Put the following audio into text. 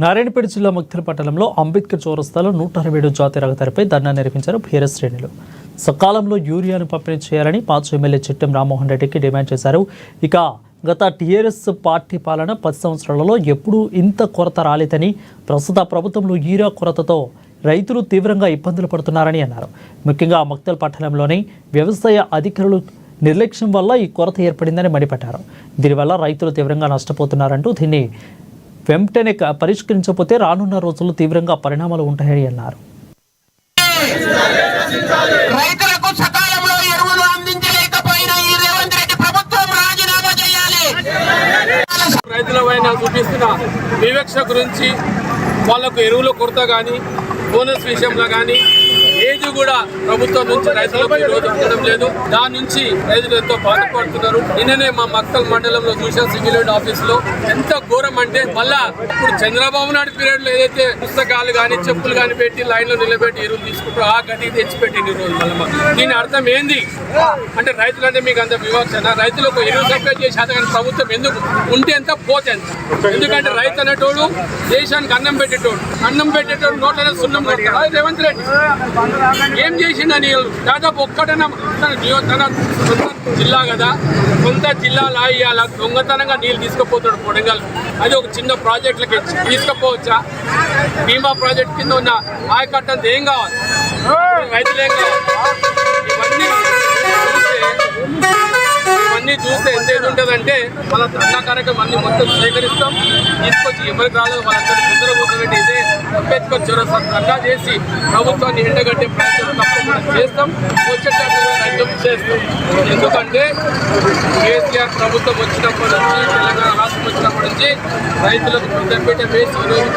నారాయణపేట జిల్లా మక్తల్ పట్టణంలో అంబేద్కర్ చౌరస్తాలో 167 జాతీయ రహదారిపై ధర్నా నిర్వహించారు బీఆర్ఎస్ శ్రేణులు. సకాలంలో యూరియాను పంపిణీ చేయాలని మాజీ ఎమ్మెల్యే చిట్టెం రామ్మోహన్ రెడ్డికి డిమాండ్ చేశారు. ఇక గత టీఆర్ఎస్ పార్టీ పాలన 10 సంవత్సరాలలో ఎప్పుడూ ఇంత కొరత రాలేదని, ప్రస్తుత ప్రభుత్వంలో యూరియా కొరతతో రైతులు తీవ్రంగా ఇబ్బందులు పడుతున్నారని అన్నారు. ముఖ్యంగా మక్తల్ పట్టణంలోని వ్యవసాయ అధికారులు నిర్లక్ష్యం వల్ల ఈ కొరత ఏర్పడిందని మండిపడ్డారు. దీనివల్ల రైతులు తీవ్రంగా నష్టపోతున్నారంటూ దీన్ని వెంటనే పరిష్కరించకపోతే రానున్న రోజుల్లో తీవ్రంగా పరిణామాలు ఉంటాయని అన్నారు. రైతులకు సకాలంలో ఎరువులు అందించలేకపోయిన ఈ రేవంత్ రెడ్డి ప్రభుత్వం రాజీనామా చేయాలి. రైతులపైన చూపిస్తున్న వివక్ష గురించి, వాళ్లకు ఎరువుల కొరత కానీ, బోనస్ విషయంలో కానీ ఏది కూడా ప్రభుత్వం నుంచి రైతులకు ఈరోజు అందడం లేదు. దాని నుంచి రైతులు ఎంతో బాధపడుతున్నారు. నిన్ననే మా మక్తల్ మండలంలో చూసాం, సింగిల్ ఆఫీస్ లో ఎంత ఘోరం అంటే, మళ్ళా ఇప్పుడు చంద్రబాబు నాయుడు పీరియడ్ లో ఏదైతే పుస్తకాలు కానీ చెప్పులు కానీ పెట్టి లైన్ లో నిలబెట్టి ఎరువులు తీసుకుంటారు, ఆ గదికి తెచ్చిపెట్టింది ఈ రోజు. మళ్ళీ దీని అర్థం ఏంది అంటే, రైతులు అంటే మీకు అంత వివక్షన? రైతులకు ఎరువు సప్లై చేసే కానీ ప్రభుత్వం ఎందుకు ఉంటే ఎంత పోతే ఎంత? ఎందుకంటే రైతు అనేటోడు దేశానికి అన్నం పెట్టేటోడు నోట్లనే సున్నం కొడతాడు. రేవంత్ రెడ్డి ఏం చేసిండని దాదాపు ఒక్కటైనా తన జిల్లా కదా, కొంత జిల్లాలో ఇవాళ దొంగతనంగా నీళ్ళు తీసుకుపోతాడు కొడంగల్. అది ఒక చిన్న ప్రాజెక్టులకి తీసుకుపోవచ్చా? భీమా ప్రాజెక్ట్ కింద ఉన్న ఆయకట్టంత ఏం కావాలి? రైతులేం కావాలి? ఇవన్నీ చూస్తే ఎంత ఏది ఉంటుందంటే, మన ధర్నా కార్యక్రమం అన్ని మొత్తం సేకరిస్తాం, తీసుకొచ్చి ఎవరికి రాలేదు వాళ్ళందరూ ముందర కూర్చోబెట్టి ఇదే అంబేద్కర్ చౌరస్తా ధర్నా చేసి ప్రభుత్వాన్ని ఎండగట్టే ప్రయత్నం తప్పకుండా చేస్తాం. వచ్చేటప్పుడు రైతులు చేస్తాం. ఎందుకంటే కేసీఆర్ ప్రభుత్వం వచ్చినప్పటి నుంచి, తెలంగాణ రాష్ట్రం వచ్చినప్పటి నుంచి రైతులకు పెద్దపీట వేసి ఈరోజు